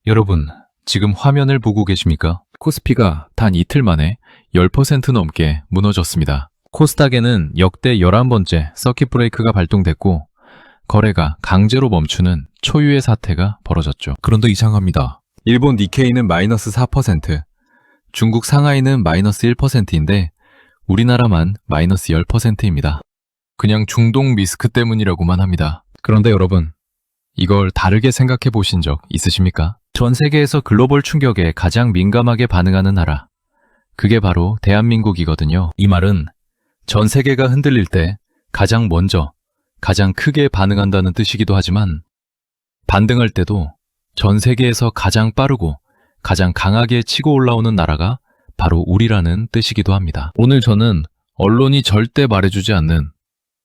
여러분, 지금 화면을 보고 계십니까? 코스피가 단 이틀 만에 10% 넘게 무너졌습니다. 코스닥에는 역대 11번째 서킷 브레이크가 발동됐고 거래가 강제로 멈추는 초유의 사태가 벌어졌죠. 그런데 이상합니다. 일본 니케이는 마이너스 4%, 중국 상하이는 마이너스 1%인데 우리나라만 마이너스 10%입니다. 그냥 중동 리스크 때문이라고만 합니다. 그런데 여러분, 이걸 다르게 생각해 보신 적 있으십니까? 전 세계에서 글로벌 충격에 가장 민감하게 반응하는 나라, 그게 바로 대한민국이거든요. 이 말은 전 세계가 흔들릴 때 가장 먼저, 가장 크게 반응한다는 뜻이기도 하지만 반등할 때도 전 세계에서 가장 빠르고 가장 강하게 치고 올라오는 나라가 바로 우리라는 뜻이기도 합니다. 오늘 저는 언론이 절대 말해주지 않는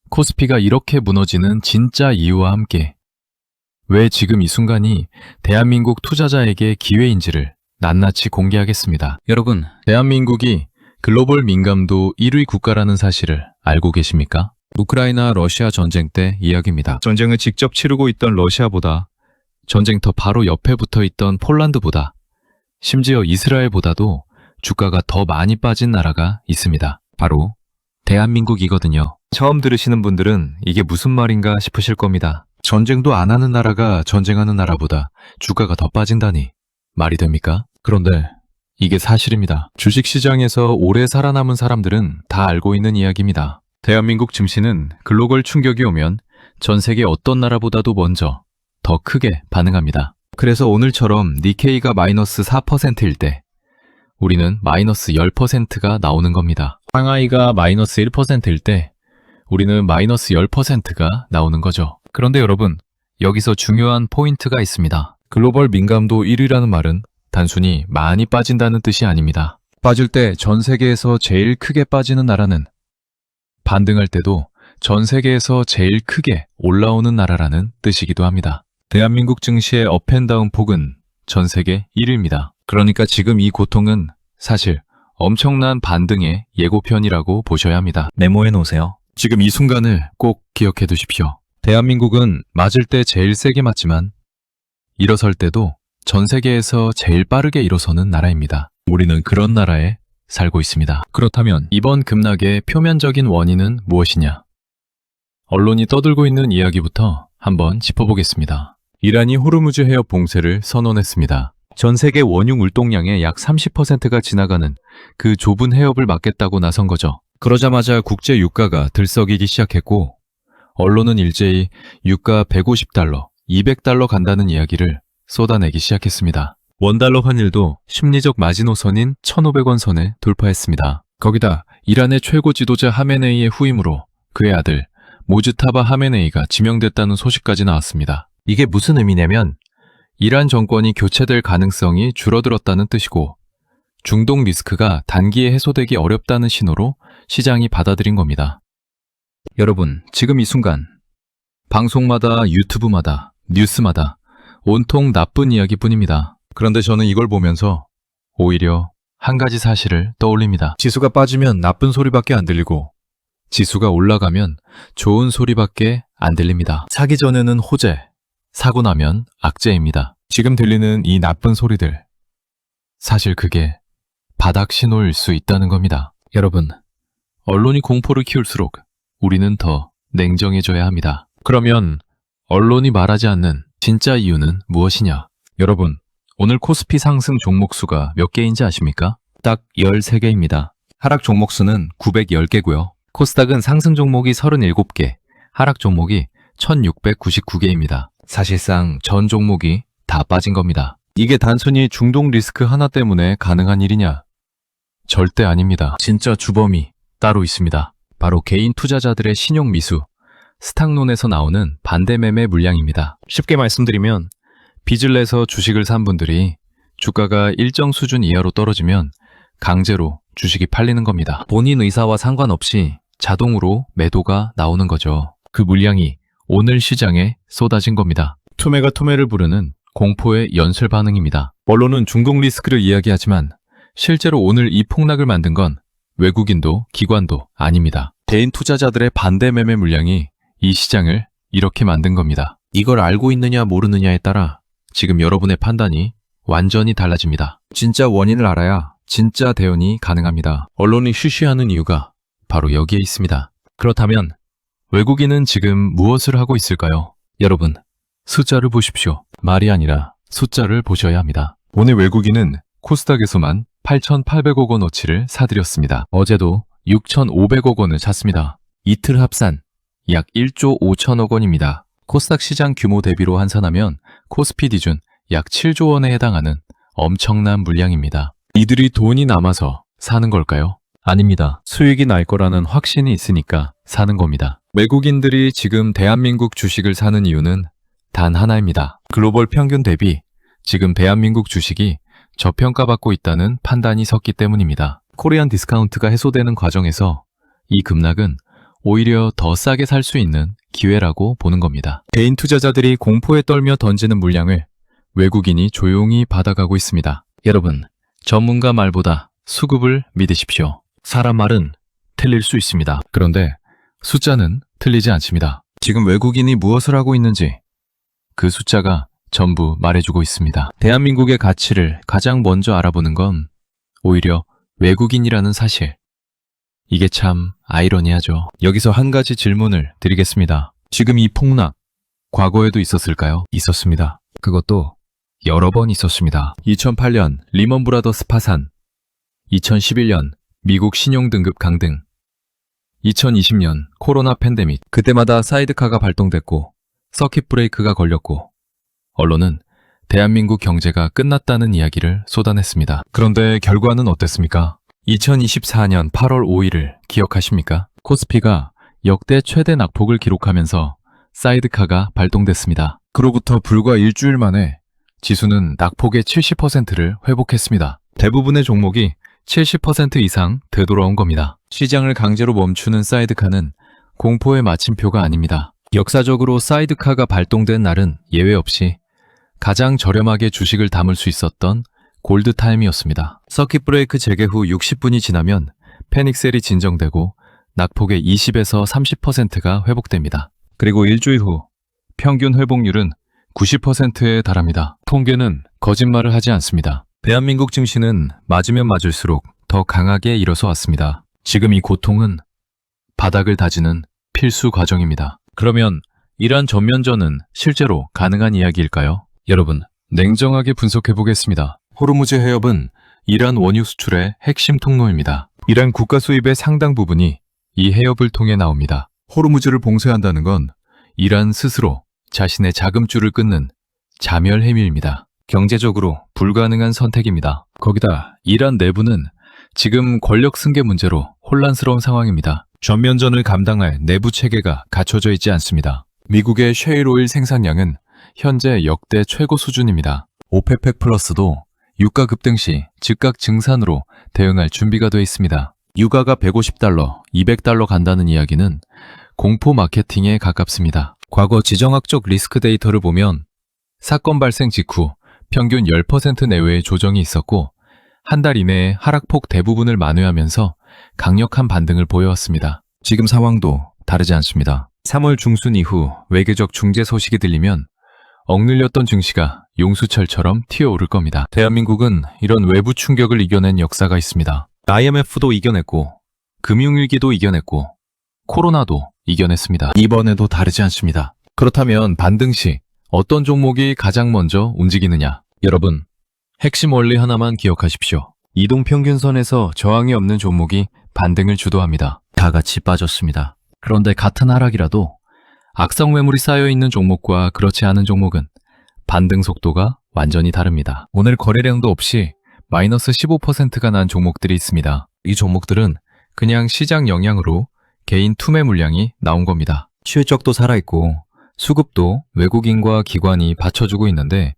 코스피가 이렇게 무너지는 진짜 이유와 함께 왜 지금 이 순간이 대한민국 투자자에게 기회인지를 낱낱이 공개하겠습니다. 여러분, 대한민국이 글로벌 민감도 1위 국가라는 사실을 알고 계십니까? 우크라이나 러시아 전쟁 때 이야기입니다. 전쟁을 직접 치르고 있던 러시아보다 전쟁터 바로 옆에 붙어 있던 폴란드보다 심지어 이스라엘보다도 주가가 더 많이 빠진 나라가 있습니다. 바로 대한민국이거든요. 처음 들으시는 분들은 이게 무슨 말인가 싶으실 겁니다. 전쟁도 안 하는 나라가 전쟁하는 나라보다 주가가 더 빠진다니 말이 됩니까? 그런데 이게 사실입니다. 주식시장에서 오래 살아남은 사람들은 다 알고 있는 이야기입니다. 대한민국 증시는 글로벌 충격이 오면 전 세계 어떤 나라보다도 먼저 더 크게 반응합니다. 그래서 오늘처럼 니케이가 마이너스 4%일 때 우리는 마이너스 10%가 나오는 겁니다. 상하이가 마이너스 1%일 때 우리는 마이너스 10%가 나오는 거죠. 그런데 여러분, 여기서 중요한 포인트가 있습니다. 글로벌 민감도 1위라는 말은 단순히 많이 빠진다는 뜻이 아닙니다. 빠질 때 전 세계에서 제일 크게 빠지는 나라는 반등할 때도 전 세계에서 제일 크게 올라오는 나라라는 뜻이기도 합니다. 대한민국 증시의 업앤다운 폭은 전 세계 1위입니다. 그러니까 지금 이 고통은 사실 엄청난 반등의 예고편이라고 보셔야 합니다. 메모해 놓으세요. 지금 이 순간을 꼭 기억해 두십시오. 대한민국은 맞을 때 제일 세게 맞지만 일어설 때도 전 세계에서 제일 빠르게 일어서는 나라입니다. 우리는 그런 나라에 살고 있습니다. 그렇다면 이번 급락의 표면적인 원인은 무엇이냐? 언론이 떠들고 있는 이야기부터 한번 짚어보겠습니다. 이란이 호르무즈 해협 봉쇄를 선언했습니다. 전 세계 원유 물동량의 약 30%가 지나가는 그 좁은 해협을 막겠다고 나선 거죠. 그러자마자 국제 유가가 들썩이기 시작했고 언론은 일제히 유가 150달러, 200달러 간다는 이야기를 쏟아내기 시작했습니다. 원달러 환율도 심리적 마지노선인 1,500원 선을 돌파했습니다. 거기다 이란의 최고 지도자 하메네이의 후임으로 그의 아들 모즈타바 하메네이가 지명됐다는 소식까지 나왔습니다. 이게 무슨 의미냐면 이란 정권이 교체될 가능성이 줄어들었다는 뜻이고 중동 리스크가 단기에 해소되기 어렵다는 신호로 시장이 받아들인 겁니다. 여러분, 지금 이 순간 방송마다 유튜브마다 뉴스마다 온통 나쁜 이야기뿐입니다. 그런데 저는 이걸 보면서 오히려 한 가지 사실을 떠올립니다. 지수가 빠지면 나쁜 소리밖에 안 들리고 지수가 올라가면 좋은 소리밖에 안 들립니다. 사기 전에는 호재, 사고 나면 악재입니다. 지금 들리는 이 나쁜 소리들, 사실 그게 바닥 신호일 수 있다는 겁니다. 여러분, 언론이 공포를 키울수록 우리는 더 냉정해져야 합니다. 그러면 언론이 말하지 않는 진짜 이유는 무엇이냐? 여러분, 오늘 코스피 상승 종목 수가 몇 개인지 아십니까? 딱 13개입니다. 하락 종목 수는 910개고요. 코스닥은 상승 종목이 37개, 하락 종목이 1699개입니다. 사실상 전 종목이 다 빠진 겁니다. 이게 단순히 중동 리스크 하나 때문에 가능한 일이냐? 절대 아닙니다. 진짜 주범이 따로 있습니다. 바로 개인 투자자들의 신용 미수, 스탁론에서 나오는 반대 매매 물량입니다. 쉽게 말씀드리면 빚을 내서 주식을 산 분들이 주가가 일정 수준 이하로 떨어지면 강제로 주식이 팔리는 겁니다. 본인 의사와 상관없이 자동으로 매도가 나오는 거죠. 그 물량이 오늘 시장에 쏟아진 겁니다. 투매가 투매를 부르는 공포의 연쇄 반응입니다. 언론은 중동 리스크를 이야기하지만 실제로 오늘 이 폭락을 만든 건 외국인도 기관도 아닙니다. 개인 투자자들의 반대 매매 물량이 이 시장을 이렇게 만든 겁니다. 이걸 알고 있느냐 모르느냐에 따라 지금 여러분의 판단이 완전히 달라집니다. 진짜 원인을 알아야 진짜 대응이 가능합니다. 언론이 쉬쉬하는 이유가 바로 여기에 있습니다. 그렇다면 외국인은 지금 무엇을 하고 있을까요? 여러분, 숫자를 보십시오. 말이 아니라 숫자를 보셔야 합니다. 오늘 외국인은 코스닥에서만 8,800억 원어치를 사들였습니다. 어제도 6,500억 원을 샀습니다. 이틀 합산 약 1조 5천억 원입니다. 코스닥 시장 규모 대비로 환산하면 코스피 기준 약 7조 원에 해당하는 엄청난 물량입니다. 이들이 돈이 남아서 사는 걸까요? 아닙니다. 수익이 날 거라는 확신이 있으니까 사는 겁니다. 외국인들이 지금 대한민국 주식을 사는 이유는 단 하나입니다. 글로벌 평균 대비 지금 대한민국 주식이 저평가받고 있다는 판단이 섰기 때문입니다. 코리안 디스카운트가 해소되는 과정에서 이 급락은 오히려 더 싸게 살 수 있는 기회라고 보는 겁니다. 개인 투자자들이 공포에 떨며 던지는 물량을 외국인이 조용히 받아가고 있습니다. 여러분, 전문가 말보다 수급을 믿으십시오. 사람 말은 틀릴 수 있습니다. 그런데 숫자는 틀리지 않습니다. 지금 외국인이 무엇을 하고 있는지 그 숫자가 전부 말해주고 있습니다. 대한민국의 가치를 가장 먼저 알아보는 건 오히려 외국인이라는 사실. 이게 참 아이러니하죠. 여기서 한 가지 질문을 드리겠습니다. 지금 이 폭락, 과거에도 있었을까요? 있었습니다. 그것도 여러 번 있었습니다. 2008년 리먼 브라더스 파산, 2011년 미국 신용등급 강등, 2020년 코로나 팬데믹, 그때마다 사이드카가 발동됐고 서킷 브레이크가 걸렸고 언론은 대한민국 경제가 끝났다는 이야기를 쏟아냈습니다. 그런데 결과는 어땠습니까? 2024년 8월 5일을 기억하십니까? 코스피가 역대 최대 낙폭을 기록하면서 사이드카가 발동됐습니다. 그로부터 불과 일주일 만에 지수는 낙폭의 70%를 회복했습니다. 대부분의 종목이 70% 이상 되돌아온 겁니다. 시장을 강제로 멈추는 사이드카는 공포의 마침표가 아닙니다. 역사적으로 사이드카가 발동된 날은 예외 없이 가장 저렴하게 주식을 담을 수 있었던 골드타임이었습니다. 서킷 브레이크 재개 후 60분이 지나면 패닉셀이 진정되고 낙폭의 20에서 30%가 회복됩니다. 그리고 일주일 후 평균 회복률은 90%에 달합니다. 통계는 거짓말을 하지 않습니다. 대한민국 증시는 맞으면 맞을수록 더 강하게 일어서 왔습니다. 지금 이 고통은 바닥을 다지는 필수 과정입니다. 그러면 이러한 전면전은 실제로 가능한 이야기일까요? 여러분, 냉정하게 분석해 보겠습니다. 호르무즈 해협은 이란 원유 수출의 핵심 통로입니다. 이란 국가 수입의 상당 부분이 이 해협을 통해 나옵니다. 호르무즈를 봉쇄한다는 건 이란 스스로 자신의 자금줄을 끊는 자멸 행위입니다. 경제적으로 불가능한 선택입니다. 거기다 이란 내부는 지금 권력 승계 문제로 혼란스러운 상황입니다. 전면전을 감당할 내부 체계가 갖춰져 있지 않습니다. 미국의 셰일 오일 생산량은 현재 역대 최고 수준입니다. 오페펙 플러스도 유가 급등 시 즉각 증산으로 대응할 준비가 돼 있습니다. 유가가 150달러, 200달러 간다는 이야기는 공포 마케팅에 가깝습니다. 과거 지정학적 리스크 데이터를 보면 사건 발생 직후 평균 10% 내외의 조정이 있었고 한 달 이내에 하락폭 대부분을 만회하면서 강력한 반등을 보여왔습니다. 지금 상황도 다르지 않습니다. 3월 중순 이후 외교적 중재 소식이 들리면 억눌렸던 증시가 용수철처럼 튀어오를 겁니다. 대한민국은 이런 외부 충격을 이겨낸 역사가 있습니다. IMF도 이겨냈고 금융위기도 이겨냈고 코로나도 이겨냈습니다. 이번에도 다르지 않습니다. 그렇다면 반등 시 어떤 종목이 가장 먼저 움직이느냐? 여러분, 핵심 원리 하나만 기억하십시오. 이동평균선에서 저항이 없는 종목이 반등을 주도합니다. 다 같이 빠졌습니다. 그런데 같은 하락이라도 악성 매물이 쌓여있는 종목과 그렇지 않은 종목은 반등 속도가 완전히 다릅니다. 오늘 거래량도 없이 마이너스 15%가 난 종목들이 있습니다. 이 종목들은 그냥 시장 영향으로 개인 투매 물량이 나온 겁니다. 실적도 살아있고 수급도 외국인과 기관이 받쳐주고 있는데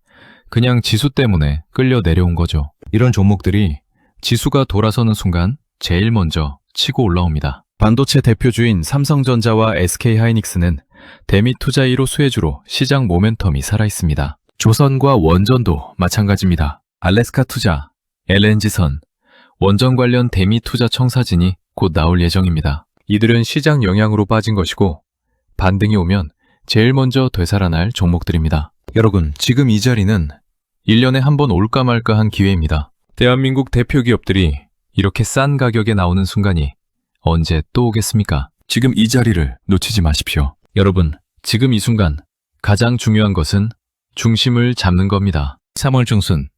그냥 지수 때문에 끌려 내려온 거죠. 이런 종목들이 지수가 돌아서는 순간 제일 먼저 치고 올라옵니다. 반도체 대표주인 삼성전자와 SK하이닉스는 대미 투자 1호 수혜주로 시장 모멘텀이 살아있습니다. 조선과 원전도 마찬가지입니다. 알래스카 투자, LNG선, 원전 관련 대미 투자 청사진이 곧 나올 예정입니다. 이들은 시장 영향으로 빠진 것이고 반등이 오면 제일 먼저 되살아날 종목들입니다. 여러분, 지금 이 자리는 1년에 한 번 올까 말까 한 기회입니다. 대한민국 대표 기업들이 이렇게 싼 가격에 나오는 순간이 언제 또 오겠습니까? 지금 이 자리를 놓치지 마십시오. 여러분, 지금 이 순간 가장 중요한 것은 중심을 잡는 겁니다. 3월 중순,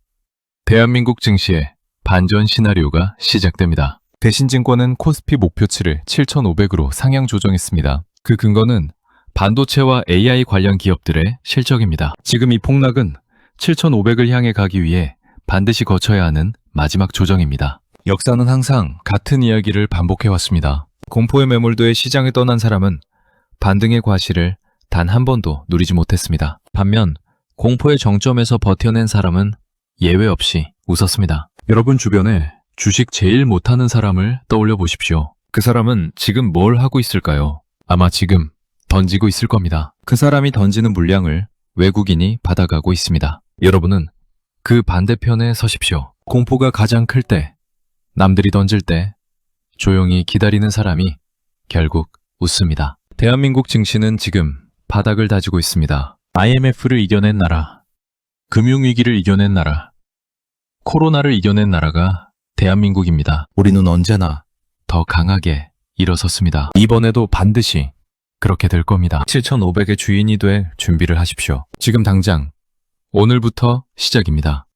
대한민국 증시의 반전 시나리오가 시작됩니다. 대신증권은 코스피 목표치를 7,500으로 상향 조정했습니다. 그 근거는 반도체와 AI 관련 기업들의 실적입니다. 지금 이 폭락은 7,500을 향해 가기 위해 반드시 거쳐야 하는 마지막 조정입니다. 역사는 항상 같은 이야기를 반복해왔습니다. 공포의 매몰도에 시장을 떠난 사람은 반등의 과실을 단 한 번도 누리지 못했습니다. 반면 공포의 정점에서 버텨낸 사람은 예외 없이 웃었습니다. 여러분 주변에 주식 제일 못하는 사람을 떠올려 보십시오. 그 사람은 지금 뭘 하고 있을까요? 아마 지금 던지고 있을 겁니다. 그 사람이 던지는 물량을 외국인이 받아가고 있습니다. 여러분은 그 반대편에 서십시오. 공포가 가장 클 때, 남들이 던질 때 조용히 기다리는 사람이 결국 웃습니다. 대한민국 증시는 지금 바닥을 다지고 있습니다. IMF를 이겨낸 나라, 금융위기를 이겨낸 나라, 코로나를 이겨낸 나라가 대한민국입니다. 우리는 언제나 더 강하게 일어섰습니다. 이번에도 반드시 그렇게 될 겁니다. 7,500의 주인이 될 준비를 하십시오. 지금 당장 오늘부터 시작입니다.